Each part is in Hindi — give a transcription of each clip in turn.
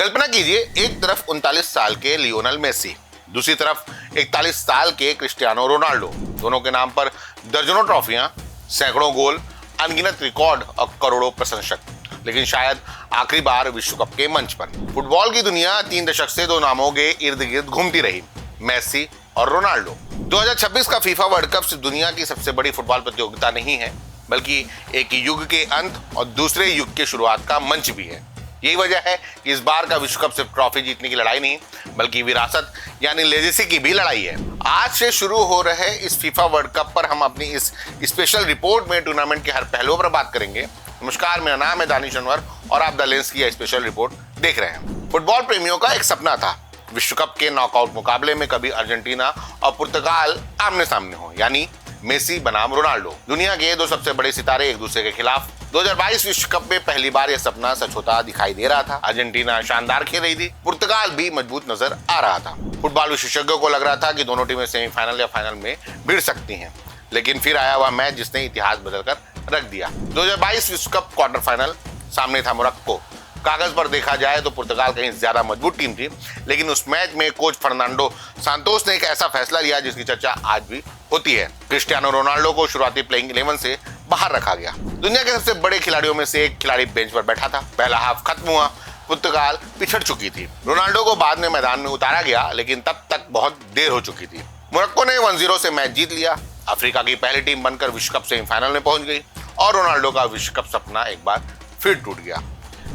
कल्पना कीजिए, एक तरफ 39 साल के लियोनेल मेसी, दूसरी तरफ 41 साल के क्रिस्टियानो रोनाल्डो। दोनों के नाम पर दर्जनों ट्रॉफियां, सैकड़ों गोल, अनगिनत रिकॉर्ड और करोड़ों प्रशंसक, लेकिन शायद आखिरी बार विश्व कप के मंच पर। फुटबॉल की दुनिया 3 दशक से दो नामों के इर्द गिर्द घूमती रही, मेसी और रोनाल्डो। 2026 का फीफा वर्ल्ड कप सिर्फ दुनिया की सबसे बड़ी फुटबॉल प्रतियोगिता नहीं है, बल्कि एक युग के अंत और दूसरे युग के शुरुआत का मंच भी है। यही वजह है कि इस बार का विश्व कप सिर्फ ट्रॉफी जीतने की लड़ाई नहीं, बल्कि विरासत यानी लेजेसी की भी लड़ाई है। आज से शुरू हो रहे इस फीफा वर्ल्ड कप पर हम अपनी इस स्पेशल रिपोर्ट में टूर्नामेंट के हर पहलुओं पर बात करेंगे। नमस्कार, मेरा नाम है दानिश अनवर और आप द लेंस की यह स्पेशल रिपोर्ट देख रहे हैं। फुटबॉल प्रेमियों का एक सपना था, विश्व कप के नॉकआउट मुकाबले में कभी अर्जेंटीना और पुर्तगाल आमने सामने हो, यानी मेसी बनाम रोनाल्डो, दुनिया के दो सबसे बड़े सितारे एक दूसरे के खिलाफ। 2022 विश्व कप में पहली बार यह सपना सच होता दिखाई दे रहा था। अर्जेंटीना शानदार खेल रही थी, पुर्तगाल भी मजबूत नजर आ रहा था। फुटबॉल विशेषज्ञों को लग रहा था कि दोनों टीमें सेमीफाइनल या फाइनल में भिड़ सकती हैं, लेकिन फिर आया वह मैच जिसने इतिहास बदलकर रख दिया। 2022 विश्व कप क्वार्टर फाइनल, सामने था मोरक्को। कागज पर देखा जाए तो पुर्तगाल कहीं ज्यादा मजबूत टीम थी, लेकिन उस मैच में कोच फर्नांडो सांतोस ने एक ऐसा फैसला लिया जिसकी चर्चा आज भी होती है। क्रिस्टियानो रोनाल्डो को शुरुआती प्लेइंग 11 से बाहर रखा गया। दुनिया के सबसे बड़े खिलाड़ियों में से एक खिलाड़ी बेंच पर बैठा था। पहला हाफ खत्म हुआ, पुर्तगाल पिछड़ चुकी थी। रोनाल्डो को बाद में मैदान में उतारा गया, लेकिन तब तक बहुत देर हो चुकी थी। मोरक्को ने 1-0 से मैच जीत लिया, अफ्रीका की पहली टीम बनकर विश्व कप सेमीफाइनल में पहुंच गई और रोनाल्डो का विश्व कप सपना एक बार फिर टूट गया।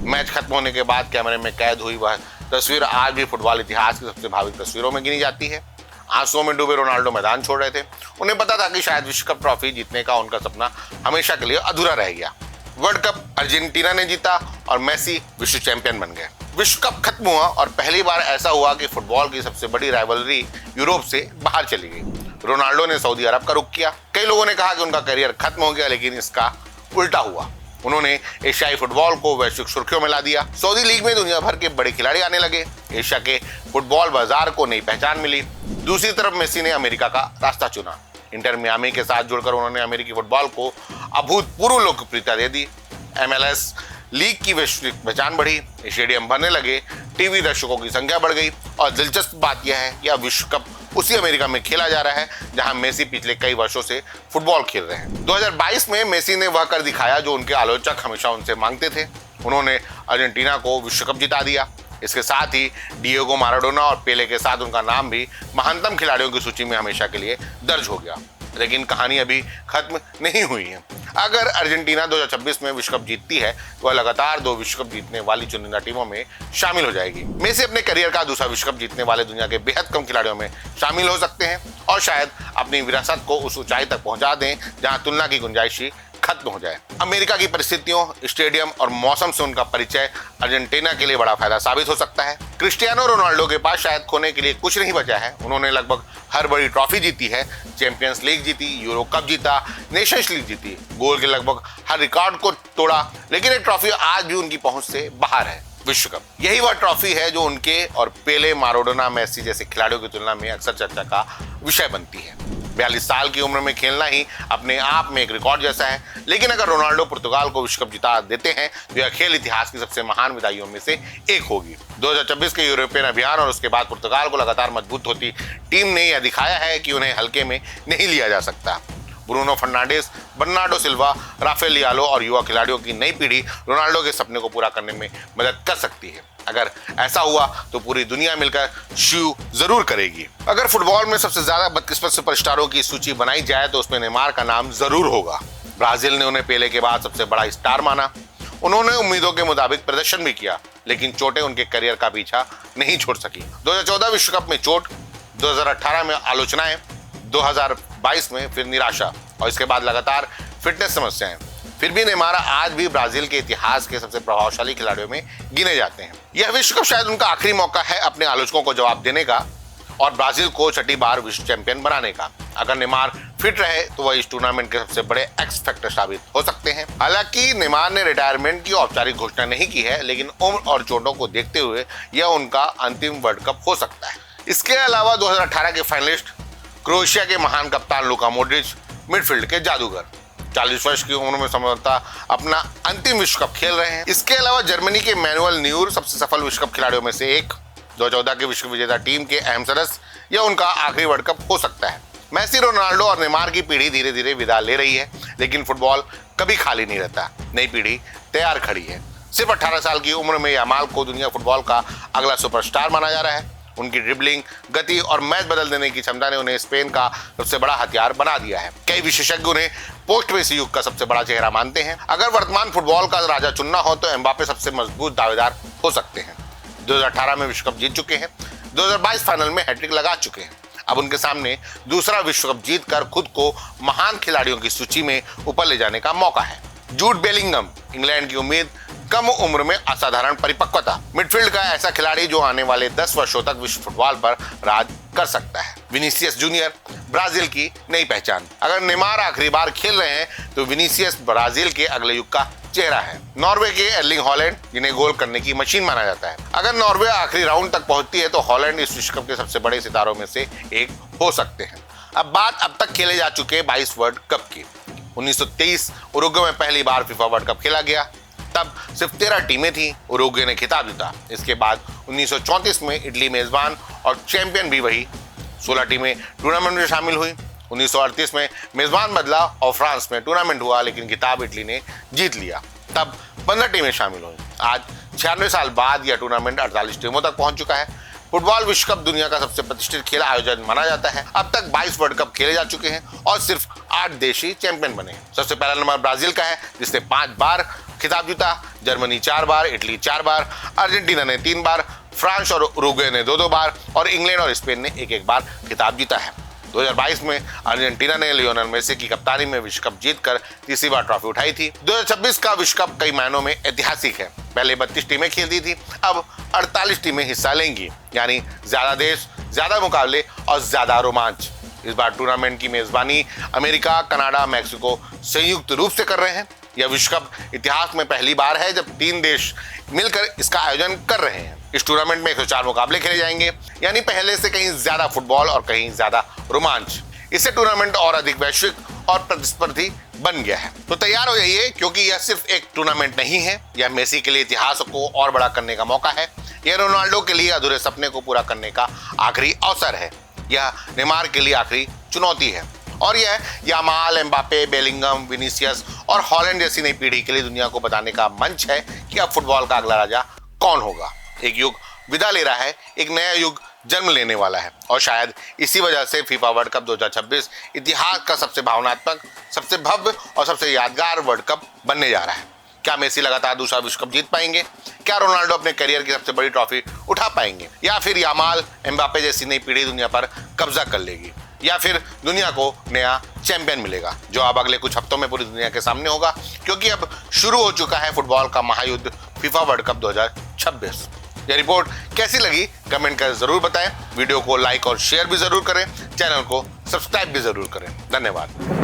मैच खत्म होने के बाद कैमरे में कैद हुई वह तस्वीर आज भी फुटबॉल इतिहास की सबसे भावुक तस्वीरों में गिनी जाती है। आंसुओं में डूबे रोनाल्डो मैदान छोड़ रहे थे। उन्हें पता था कि शायद विश्व कप ट्रॉफी जीतने का उनका सपना हमेशा के लिए अधूरा रह गया। वर्ल्ड कप अर्जेंटीना ने जीता और मेसी विश्व चैंपियन बन गए। विश्व कप खत्म हुआ और पहली बार ऐसा हुआ कि फुटबॉल की सबसे बड़ी राइवलरी यूरोप से बाहर चली गई। रोनाल्डो ने सऊदी अरब का रुख किया। कई लोगों ने कहा कि उनका करियर खत्म हो गया, लेकिन इसका उल्टा हुआ। उन्होंने एशियाई फुटबॉल को वैश्विक सुर्खियों में ला दिया। सऊदी लीग में दुनिया भर के बड़े खिलाड़ी आने लगे। एशिया के फुटबॉल बाजार को नई पहचान मिली। दूसरी तरफ मेसी ने अमेरिका का रास्ता चुना। इंटर मियामी के साथ जुड़कर उन्होंने अमेरिकी फुटबॉल को अभूतपूर्व लोकप्रियता दे दी। MLS लीग की वैश्विक पहचान बढ़ी, स्टेडियम भरने लगे, टीवी दर्शकों की संख्या बढ़ गई और दिलचस्प बात यह है कि अब विश्व कप उसी अमेरिका में खेला जा रहा है जहां मेसी पिछले कई वर्षों से फुटबॉल खेल रहे हैं। 2022 में मेसी ने वह कर दिखाया जो उनके आलोचक हमेशा उनसे मांगते थे। उन्होंने अर्जेंटीना को विश्व कप जिता दिया। इसके साथ ही डिएगो माराडोना और पेले के साथ उनका नाम भी महानतम खिलाड़ियों की सूची में हमेशा के लिए दर्ज हो गया। लेकिन कहानी अभी खत्म नहीं हुई है। अगर अर्जेंटीना 2026 में विश्व कप जीतती है तो वह लगातार 2 विश्व कप जीतने वाली चुनिंदा टीमों में शामिल हो जाएगी। मेसी अपने करियर का दूसरा विश्व कप जीतने वाले दुनिया के बेहद कम खिलाड़ियों में शामिल हो सकते हैं और शायद अपनी विरासत को उस ऊंचाई तक पहुंचा दें जहां तुलना की गुंजाइश ही खत्म हो जाए। अमेरिका की परिस्थितियों, स्टेडियम और मौसम से उनका परिचय अर्जेंटीना के लिए बड़ा फायदा साबित हो सकता है। क्रिस्टियानो रोनाल्डो के पास शायद खोने के लिए कुछ नहीं बचा है। उन्होंने लगभग हर बड़ी ट्रॉफी जीती है, चैंपियंस लीग जीती, यूरो कप जीता, नेशंस लीग जीती, गोल के लगभग हर रिकॉर्ड को तोड़ा, लेकिन एक ट्रॉफी आज भी उनकी पहुंच से बाहर है, विश्व कप। यही वह ट्रॉफी है जो उनके और पेले, माराडोना, मेसी जैसे खिलाड़ियों की तुलना में अक्सर चर्चा का विषय बनती है। 42 साल की उम्र में खेलना ही अपने आप में एक रिकॉर्ड जैसा है, लेकिन अगर रोनाल्डो पुर्तगाल को विश्व कप जिता देते हैं तो यह खेल इतिहास की सबसे महान विदाइयों में से एक होगी। 2026 के यूरोपियन अभियान और उसके बाद पुर्तगाल को लगातार मजबूत होती टीम ने यह दिखाया है कि उन्हें हल्के में नहीं लिया जा सकता। Bruno Fernandes, Bernardo Silva, Rafael Leao और युवा खिलाड़ियों की नई पीढ़ी रोनाल्डो के सपने को पूरा करने में मदद कर सकती है। अगर ऐसा हुआ तो पूरी दुनिया मिलकर शू जरूर करेगी। अगर फुटबॉल में सबसे ज्यादा बदकिस्मत सुपरस्टारों की सूची बनाई जाए तो उसमें नेमार का नाम जरूर होगा। ब्राजील ने उन्हें पेले के बाद सबसे बड़ा स्टार माना। उन्होंने उम्मीदों के मुताबिक प्रदर्शन भी किया, लेकिन चोटें उनके करियर का पीछा नहीं छोड़ सकी। 2014 विश्व कप में चोट, 2018 में आलोचनाएं, 2022 में फिर निराशा और इसके बाद लगातार फिटनेस समस्याएं। फिर भी नेमार आज भी ब्राजील के इतिहास के सबसे प्रभावशाली खिलाड़ियों में गिने जाते हैं। यह विश्व कप शायद उनका आखिरी मौका है अपने आलोचकों को जवाब देने का और ब्राजील को छठी बार विश्व चैंपियन बनाने का। अगर नेमार फिट रहे तो वह इस टूर्नामेंट के सबसे बड़े एक्स फैक्टर साबित हो सकते हैं। हालांकि नेमार ने रिटायरमेंट की औपचारिक घोषणा नहीं की है, लेकिन उम्र और चोटों को देखते हुए यह उनका अंतिम वर्ल्ड कप हो सकता है। इसके अलावा 2018 के फाइनलिस्ट क्रोएशिया के महान कप्तान लुका मॉड्रिच, मिडफील्ड के जादूगर 40 वर्ष की उम्र में संभवतः अपना अंतिम विश्व कप खेल रहे हैं। इसके अलावा जर्मनी के मैनुअल न्यूर सबसे सफल विश्व कप खिलाड़ियों में से एक, 2014 के विश्व विजेता टीम के अहम सदस्य। यह उनका आखिरी वर्ल्ड कप हो सकता है। मेसी, रोनाल्डो और नेमार की पीढ़ी धीरे धीरे विदा ले रही है, लेकिन फुटबॉल कभी खाली नहीं रहता। नई पीढ़ी तैयार खड़ी है। सिर्फ 18 साल की उम्र में यामाल को दुनिया फुटबॉल का अगला सुपरस्टार माना जा रहा है। उनकी ड्रिबलिंग, गति और मैच बदल देने की क्षमता ने उन्हें स्पेन का सबसे बड़ा हथियार बना दिया है। कई विशेषज्ञ उन्हें पोस्ट मेसी युग का सबसे बड़ा चेहरा मानते हैं। अगर वर्तमान फुटबॉल का राजा चुनना हो तो एम्बापे सबसे मजबूत दावेदार हो सकते हैं। 2018 में विश्व कप जीत चुके हैं, 2022 फाइनल में हैट्रिक लगा चुके हैं। अब उनके सामने दूसरा विश्व कप जीतकर खुद को महान खिलाड़ियों की सूची में ऊपर ले जाने का मौका है। जूड बेलिंगम, इंग्लैंड की उम्मीद, कम उम्र में असाधारण परिपक्वता। मिडफील्ड का ऐसा खिलाड़ी जो आने वाले 10 वर्षों तक विश्व फुटबॉल पर राज कर सकता है। विनीसियस जूनियर, ब्राजील की नई पहचान। अगर नेमार आखिरी बार खेल रहे हैं तो विनीसियस ब्राजील के अगले युग का चेहरा है। नॉर्वे के एर्लिंग हॉलैंड, जिन्हें गोल करने की मशीन माना जाता है। अगर नॉर्वे आखिरी राउंड तक पहुंचती है तो हॉलैंड इस विश्व कप के सबसे बड़े सितारों में से एक हो सकते हैं। अब तक खेले जा चुके 22 वर्ल्ड कप की। 1923 उरुग्वे में पहली बार फीफा वर्ल्ड कप खेला गया। तब सिर्फ 13 टीमें थी। उरुग्वे ने खिताब जीता। इसके बाद 1934 में इटली मेजबान और चैंपियन भी वही। 16 टीमें टूर्नामेंट में शामिल हुई। 1938 में मेजबान बदला और फ्रांस में टूर्नामेंट हुआ, लेकिन खिताब इटली ने जीत लिया। तब 15 टीमें शामिल हुई। आज 96 साल बाद यह टूर्नामेंट 48 टीमों तक पहुंच चुका है। फुटबॉल विश्व कप दुनिया का सबसे प्रतिष्ठित खेल आयोजन माना जाता है। अब तक 22 वर्ल्ड कप खेले जा चुके हैं और सिर्फ 8 देश ही चैंपियन बने। सबसे पहला नंबर ब्राजील का है, जिसने 5 बार खिताब जीता। जर्मनी 4 बार, इटली 4 बार, अर्जेंटीना ने 3 बार, फ्रांस और उरुग्वे ने 2-2 बार और इंग्लैंड और स्पेन ने 1-1 बार खिताब जीता है। 2022 में अर्जेंटीना ने लियोनेल मेसी की कप्तानी में विश्व कप जीतकर तीसरी बार ट्रॉफी उठाई थी। 2026 का विश्व कप कई मायनों में ऐतिहासिक है। पहले 32 टीमें खेलती थी, अब 48 टीमें हिस्सा लेंगी, यानी ज्यादा देश, ज्यादा मुकाबले और ज्यादा रोमांच। इस बार टूर्नामेंट की मेजबानी अमेरिका, कनाडा, मैक्सिको संयुक्त रूप से कर रहे हैं। यह विश्व कप इतिहास में पहली बार है जब 3 देश मिलकर इसका आयोजन कर रहे हैं। इस टूर्नामेंट में 104 मुकाबले खेले जाएंगे, यानी पहले से कहीं ज्यादा फुटबॉल और कहीं ज्यादा रोमांच। इससे टूर्नामेंट और अधिक वैश्विक और प्रतिस्पर्धी बन गया है। तो तैयार हो जाइए, क्योंकि यह सिर्फ एक टूर्नामेंट नहीं है। यह मेसी के लिए इतिहास को और बड़ा करने का मौका है। यह रोनाल्डो के लिए अधूरे सपने को पूरा करने का आखिरी अवसर है। यह नेमार के लिए आखिरी चुनौती है और यह यामाल, एम्बापे, बेलिंगम, विनीसियस और हॉलैंड जैसी नई पीढ़ी के लिए दुनिया को बताने का मंच है कि अब फुटबॉल का अगला राजा कौन होगा। एक युग विदा ले रहा है, एक नया युग जन्म लेने वाला है और शायद इसी वजह से फीफा वर्ल्ड कप 2026 इतिहास का सबसे भावनात्मक, सबसे भव्य और सबसे यादगार वर्ल्ड कप बनने जा रहा है। क्या मेसी लगातार दूसरा विश्व कप जीत पाएंगे? क्या रोनाल्डो अपने करियर की सबसे बड़ी ट्रॉफी उठा पाएंगे? या फिर यामाल, एम्बापे जैसी नई पीढ़ी दुनिया पर कब्जा कर लेगी? या फिर दुनिया को नया चैंपियन मिलेगा? जवाब अगले कुछ हफ्तों में पूरी दुनिया के सामने होगा, क्योंकि अब शुरू हो चुका है फुटबॉल का महायुद्ध फीफा वर्ल्ड कप 2026। यह रिपोर्ट कैसी लगी कमेंट कर जरूर बताएं। वीडियो को लाइक और शेयर भी जरूर करें। चैनल को सब्सक्राइब भी जरूर करें। धन्यवाद।